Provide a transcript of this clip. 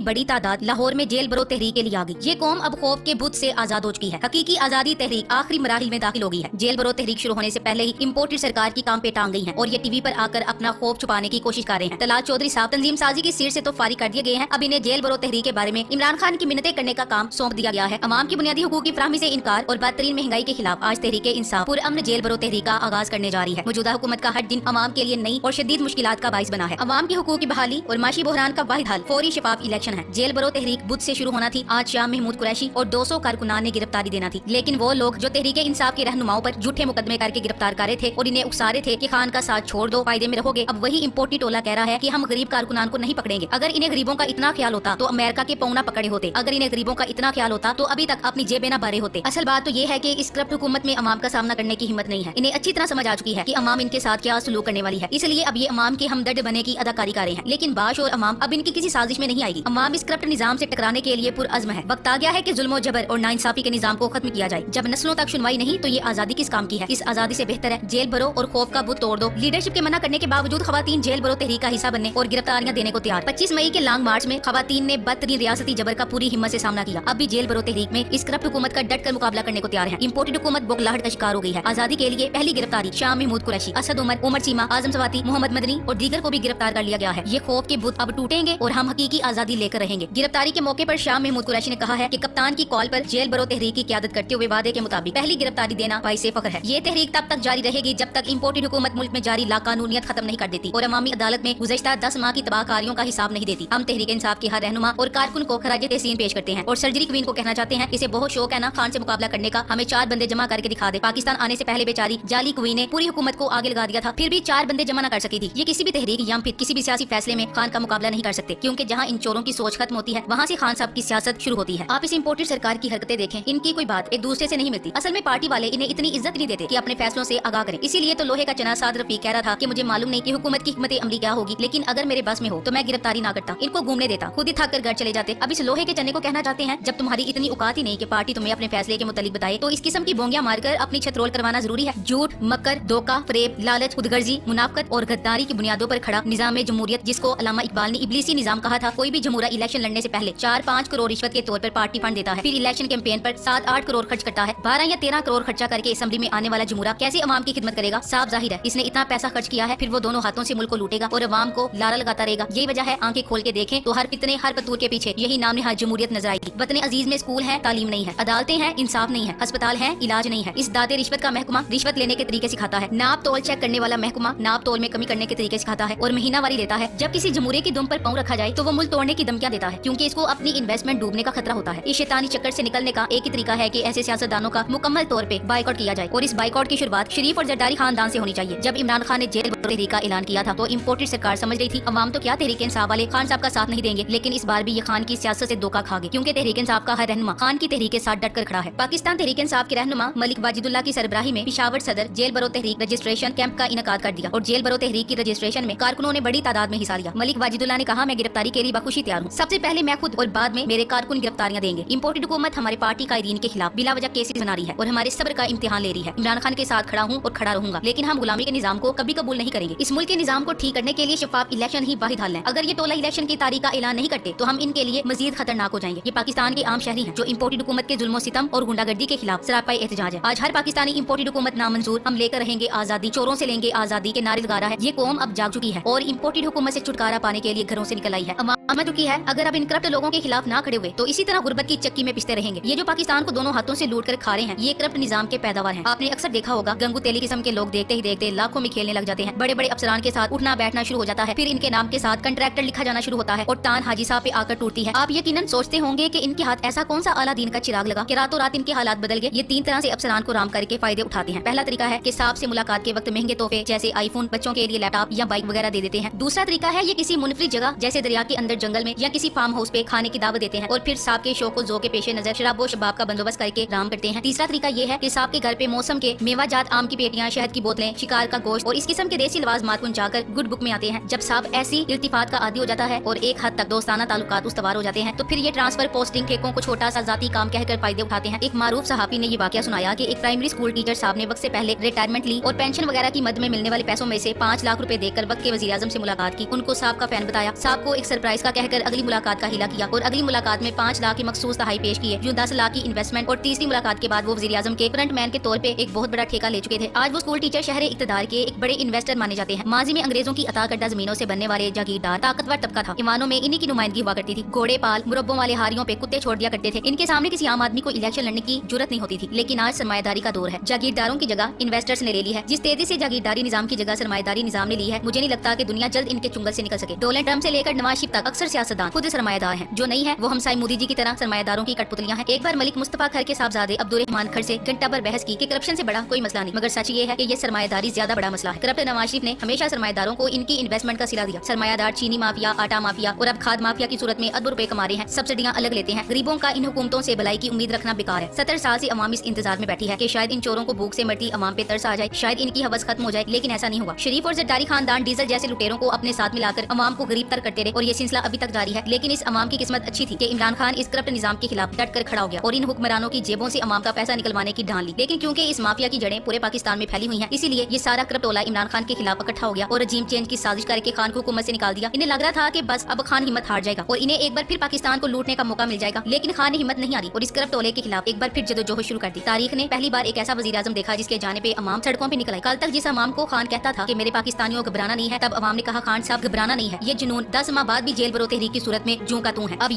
बड़ी तादाद लाहौर में जेल बरो तहरीक के लिए आ गई। ये कौम अब खौफ के बुत से आजाद हो चुकी है। हकीकी आजादी तहरीक आखिरी मराहिल में दाखिल हो गई है। जेल बरो तहरीक शुरू होने से पहले ही इम्पोर्टेड सरकार की काम पे टांग गई है और ये टीवी पर आकर अपना खौफ छुपाने की कोशिश कर रहे हैं। तलाल चौधरी साहब तंजीम साजी की सीट से तो फारिग कर दिए गए हैं। अब इन्हें जेल बरो तहरीक के बारे में इमरान खान की मिन्नतें करने का काम सौंप दिया गया है। अवाम की बुनियादी हुकूक की फराहमी से इनकार और बदतरीन महंगाई के खिलाफ आज तहरीक इंसाफ पुरअमन जेल बरो तहरीक का आगाज करने जा रही है। मौजूदा हुकूमत का हर दिन अवाम के लिए नई और शदीद मुश्किलात का बाइस बना है। अवाम की हुकूक की बहाली और माशी बहरान का वाहिद हल फौरी शफाफ इलेक्शन है। जेल बरो तहरीक बुध से शुरू होना थी। आज शाह महमूद कुरैशी और 200 कारकुनान ने गिरफ्तारी देना थी, लेकिन वो लोग जो तहरीक इंसाफ के रहनुमाओं पर झूठे मुकदमे करके गिरफ्तार कर रहे थे और इन्हें उकसा रहे थे कि खान का साथ छोड़ दो, फायदे में रहोगे, अब वही इम्पोर्टी टोला कह रहा है कि हम गरीब कारकुनान को नहीं पकड़ेंगे। अगर इन्हें गरीबों का इतना ख्याल होता तो अमेरिका के पौना पकड़े होते। अगर इन्हें गरीबों का इतना ख्याल होता तो अभी तक अपनी जेबें न भरे होते। असल बात तो ये है कि इस करप्ट हुकूमत में अवाम का सामना करने की हिम्मत नहीं है। इन्हें अच्छी तरह समझ आ चुकी है कि अवाम इनके साथ क्या सलूक करने वाली है, इसलिए अब ये अवाम के हमदर्द बने की अदाकारी कर रहे हैं। लेकिन बाश और अवाम अब इनकी किसी साजिश में नहीं आएगी। अवाम इस करप्ट निजाम से टकराने के लिए पुरअज़्म है। वक्त आ गया है कि जुल्म जबर और नाइंसाफी के निजाम को खत्म किया जाए। जब नस्लों तक सुनवाई नहीं तो ये आजादी किस काम की है। इस आजादी से बेहतर है जेल भरो और खौफ का बुत तोड़ दो। लीडरशिप के मना करने के बावजूद खवातीन जेल भरो तहरीक का हिस्सा बनने और गिरफ्तारियां देने को तैयार। 25 मई के लॉन्ग मार्च में खवातीन ने बदतरीन रियासती जबर का पूरी हिम्मत से सामना किया। अब भी जेल भरो तहरीक में इस करप्ट हुकूमत का डट कर मुकाबला करने को तैयार है। इम्पोर्टेड हुकूमत बौखलाहट का शिकार हो गई है। आजादी के लिए पहली गिरफ्तारी शाह महमूद कुरैशी, असद उमर, उमर चीमा, आजम सवाती, मोहम्मद मदनी और दीगर को भी गिरफ्तार कर लिया गया है। ये खौफ के बुत अब टूटेंगे और हम हकीकी आजादी लेकर रहेंगे। गिरफ्तारी के मौके पर शाह महमूद कुरैशी ने कहा है कि कप्तान की कॉल पर जेल बरो तहरीक की क़यादत करते हुए वादे के मुताबिक पहली गिरफ्तारी देना बाइसे फख्र है। ये तहरीक तब तक जारी रहेगी जब तक इम्पोर्टेड हुकूमत मुल्क में जारी लाकानूनियत खत्म नहीं कर देती और अवामी अदालत में गुज़श्ता 10 माह की तबाहकारियों का हिसाब नहीं देती। हम तहरीक इंसाफ के हर रहनुमा और कारकुन को खराज तहसीन पेश करते हैं और सर्जरी क्वीन को कहना चाहते हैं, इसे बहुत शौक है ना खान से मुकाबला करने का, हमें 4 बंदे जमा करके दिखा दे। पाकिस्तान आने से पहले बेचारी जाली क्वीन ने पूरी हुकूमत को आगे लगा दिया था, फिर भी 4 बंदे जमा न कर सकी थी। ये किसी भी तहरीक या फिर किसी भी सियासी फैसले में खान का मुकाबला नहीं कर सकते, क्योंकि जहाँ इन चोरों की सोच खत्म होती है वहाँ से खान साहब की सियासत शुरू होती है। आप इस इम्पोर्टेड सरकार की हरकतें देखें, इनकी कोई बात एक दूसरे से नहीं मिलती। असल में पार्टी वाले इन्हें इतनी इज्जत नहीं देते कि अपने फैसलों से आगाह करें। इसीलिए तो लोहे का चना साद रफीक कह रहा था कि मुझे मालूम नहीं कि हुकूमत की हिकमत अमली क्या होगी, लेकिन अगर मेरे बस में हो तो मैं गिरफ्तारी ना करता, इनको घूमने देता, खुद ही थक कर घर चले जाते। अब इस लोहे के चने को कहना चाहते हैं, जब तुम्हारी इतनी औकात ही नहीं कि पार्टी तुम्हें अपने फैसले के मुतालिक बताए, तो इस किस्म की बोंगियां मारकर अपनी छत रोल करवाना जरूरी है। झूठ, मकर, धोखा, फरेब, लालच, खुदगर्जी, मुनाफकत और गद्दारी की बुनियादों पर खड़ा निजाम जमहूरियत, जिसको अल्लामा इकबाल ने इब्लीसी निजाम कहा था। कोई भी जमहूरा इलेक्शन लड़ने से पहले 4-5 करोड़ रिश्वत के तौर पर पार्टी फंड देता है, फिर इलेक्शन कैंपेन पर 7-8 करोड़ खर्च करता है। 12 या 13 करोड़ खर्चा करके असेंबली में आने वाला जमहूरा कैसे अवाम की खिदमत करेगा? साफ जाहिर है इसने इतना पैसा खर्च किया है, फिर वो दोनों हाथों से मुल्क को लूटेगा और अवाम को लारा लगाता रहेगा। यही वजह है आंखें खोल के देखें तो हर फितने, हर कतूर के पीछे यही नाम निहाद जमहूरियत नजर आएगी। वतन अजीज में स्कूल है, तालीम नहीं है, अदालतें हैं, इंसाफ नहीं है, अस्पताल है, इलाज नहीं है। इस दादे रिश्वत का महकमा रिश्वत लेने के तरीके सिखाता है, नाप तोल चेक करने वाला महकमा नाप तोल में कमी करने के तरीके सिखाता है और महीनावारी लेता है। जब किसी जमहूरे की दुम पर पांव रखा जाए तो वो मुल्क तोड़ने की धमकियां देता है, क्योंकि इसको अपनी इन्वेस्टमेंट डूबने का खतरा होता है। इस शैतानी चक्कर से निकलने का एक ही तरीका है कि ऐसे सियासतदानों का मुकम्मल तौर पे बाइकआउट किया जाए और इस बाइकआउट की शुरुआत शरीफ और जरदारी खानदान से होनी चाहिए। जब इमरान खान ने जेल तहरीक का ऐलान किया था तो इम्पोर्टेड सरकार समझ रही थी अवाम तो क्या तहरीक इंसाफ वाले खान साहब का साथ नहीं देंगे, लेकिन इस बार भी ये खान की सियासत से धोखा खा गए, क्योंकि तहरीक इंसाफ का हर रहनुमा खान की तहरीक के साथ डट कर खड़ा है। पाकिस्तान तहरीक इंसाफ के रहनुमा मलिक वाजिदुल्लाह की सरबराही में पिशावर सदर जेल बरो तहरीक रजिस्ट्रेशन कैंप का इनकाद कर दिया और जेल बरो तहरीक की रजिस्ट्रेशन में कारकुनों ने बड़ी तादाद में हिस्सा लिया। मलिक वाजिदुल्लाह ने कहा, मैं गिरफ्तारी के लिए बखुशी तैयार हूँ। सबसे पहले मैं खुद और बाद में मेरे कारकुन गिरफ्तारियां देंगे। इम्पोर्टेड हुकूमत हमारे पार्टी कायदीन के खिलाफ बिला वजह केसेस बना रही है और हमारे सब्र का इम्तिहान ले रही है। इमरान खान के साथ खड़ा हूँ और खड़ा रहूंगा, लेकिन हम गुलामी के निजाम को कभी कबूल नहीं करेंगे। इस मुल्क के निजाम को ठीक करने के लिए शफाफ इलेक्शन ही वाहिद हल है। अगर ये टोला इलेक्शन की तारीख का ऐलान नहीं करते तो हम इनके लिए मजीद खतरनाक हो जाएंगे। ये पाकिस्तान के आम शहरी हैं जो इम्पोर्टेड हुकूमत के जुल्म सितम और गुंडागर्दी के खिलाफ सरापा एहतजाज है। आज हर पाकिस्तानी इम्पोर्टेड हुकूमत नामंजूर, हम लेकर रहेंगे आजादी, चोरों से लेंगे आजादी के नारे लगा रहा है। ये कौम अब जाग चुकी है और इम्पोर्टेड हुकूमत से छुटकारा पाने के लिए घरों से निकल आई है। अमा चुकी है। अगर अब इन करप्ट लोगों के खिलाफ ना खड़े हुए तो इसी तरह गुर्बत की चक्की में पिसते रहेंगे। ये जो पाकिस्तान को दोनों हाथों से लूट कर खा रहे हैं, ये करप्ट निजाम के पैदावार हैं। आपने अक्सर देखा होगा गंगू तेली किस्म के लोग देखते ही देखते लाखों में खेलने लग जाते हैं। बड़े बड़े अफसरान के साथ उठना बैठना शुरू हो जाता है, फिर इनके नाम के साथ कंट्रैक्टर लिखा जाना शुरू होता है और तान हाजी साहब पे आकर टूटती है। आप यकीनन सोचते होंगे कि इनके हाथ ऐसा कौन सा आला दीन का चिराग लगा कि रातों रात इनके हालात बदल गए। ये 3 तरह से अफसरान को राम करके फायदे उठाते हैं। पहला तरीका है कि साहब से मुलाकात के वक्त महंगे तोहफे जैसे आईफोन, बच्चों के लिए लैपटॉप या बाइक वगैरह दे देते हैं। दूसरा तरीका है ये किसी मुनफरिद जगह जैसे दरिया के अंदर जंगल में या किसी फार्म हाउस पे खाने की दावत देते हैं और फिर साहब के शौक को जो के पेशे नजर शराबो शबाब का बंदोबस्त करके राम करते हैं। तीसरा तरीका ये है कि साहब के घर पे मौसम के मेवाजात, आम की पेटियां, शहद की बोतलें, शिकार का गोश्त और इस किस्म के देसी लवाजमात पहुंचाकर गुड बुक में आते हैं। जब साहब ऐसी इल्तिफात का आदी हो जाता है और एक हद तक दोस्ताना ताल्लुकात उस्तवार हो जाते हैं तो फिर ये ट्रांसफर, पोस्टिंग, ठेकों को छोटा सा जाती काम कहकर फायदे उठाते हैं। एक मारूफ सहाफी ने ये वाकया सुनाया कि एक प्राइमरी स्कूल टीचर साहब ने वक्त से पहले रिटायरमेंट ली और पेंशन वगैरह की मद में मिलने वाले पैसों में से 5 लाख रुपए देकर वक्त के वज़ीर-ए-आज़म से मुलाकात की। उनको साहब का फैन बताया। साहब को एक सरप्राइज का कहकर अगले अगली मुलाकात का हिला किया और अगली मुलाकात में 5 लाख की मखसूस तहाई पेश किए, जो 10 लाख की इन्वेस्टमेंट, और तीसरी मुलाकात के बाद वो वज़ीर आज़म के फ्रंट मैन के तौर पे एक बहुत बड़ा ठेका ले चुके थे। आज वो स्कूल टीचर शहर इक़्तिदार के एक बड़े इन्वेस्टर माने जाते हैं। माजी में अंग्रेजों की अता करदा जमीनों से बनने वाले जागीरदार ताकतवर तबका था। ईवानों में इन्हीं की नुमाइंदगी हुआ करती थी। घोड़े पाल मुरब्बों वाले हारियों पे कुत्ते छोड़ दिया करते थे। इनके सामने किसी आम आदमी को इलेक्शन लड़ने की जुर्रत नहीं होती थी। लेकिन आज सरमायादारी का दौर है। जागीरदारों की जगह इन्वेस्टर्स ने ले ली है। जिस तेजी से जागीरदारी निजाम की जगह सरमायादारी निजाम ने ली है, मुझे नहीं लगता कि दुनिया जल्द इनके चुंगल से निकल सके। डोनाल्ड ट्रंप से लेकर नवाज शरीफ तक अक्सर सियासतदान खुद सरमायादार हैं। जो नहीं है वो हमसाय मोदी जी की तरह सरमायादारों की कठपुतलियां हैं। एक बार मलिक मुस्तफा खर के साहबजादे अब्दुर्रहमान खर से घंटा भर बहस की कि करप्शन से बड़ा कोई मसला नहीं, मगर सच ये है कि ये सरमायादारी ज्यादा बड़ा मसला है। करप्ट नवाज शरीफ ने हमेशा सरमायादारों को इनकी इन्वेस्टमेंट का सिला दिया। सरमायादार चीनी माफिया, आटा माफिया और अब खाद माफिया की सूरत में अरबों रुपए कमा रहे हैं। सब्सिडियां अलग लेते हैं। गरीबों का इन हुकूमतों से भलाई की उम्मीद रखना बेकार है। 70 साल से अवाम इस इंतजार में बैठी है कि शायद इन चोरों को भूख से मरती अवाम पे तरस आ जाए, शायद इनकी हवस खत्म हो जाए, लेकिन ऐसा नहीं हुआ। शरीफ और जरदारी खानदान डीजल जैसे लुटेरों को अपने साथ मिलाकर अवाम को गरीब तर करते रहे और ये सिलसिला अभी तक जारी है। लेकिन इस अवाम की किस्मत अच्छी थी कि इमरान खान इस करप्ट निजाम के खिलाफ डट कर खड़ा हो गया और इन हुक्मरानों की जेबों से अवाम का पैसा निकलवाने की ढाल ली। लेकिन क्योंकि इस माफिया की जड़ें पूरे पाकिस्तान में फैली हुई हैं, इसीलिए ये सारा करप्ट टोला इमरान खान के खिलाफ इकट्ठा हो गया और रजीम चेंज की साजिश करके खान को हुकूमत से निकाल दिया। इन्हें लग रहा था कि बस अब खान हिम्मत हार जाएगा और इन्हें एक बार फिर पाकिस्तान को लूटने का मौका मिल जाएगा। लेकिन खान ने हिम्मत नहीं हारी और इस करप्ट टोले के खिलाफ एक बार फिर जदोजहद शुरू कर दी। तारीख ने पहली बार एक ऐसा वज़ीर आज़म देखा जिसके जाने पे अवाम सड़कों पे निकल आए। कल तक जिस अवाम को खान कहता था कि मेरे पाकिस्तानियों घबराना नहीं है, तब अवाम ने कहा खान साहब घबराना नहीं है, ये जुनून 10 माह बाद भी जेल बरो तहरीक की सूरत में जूं का तूं है। अब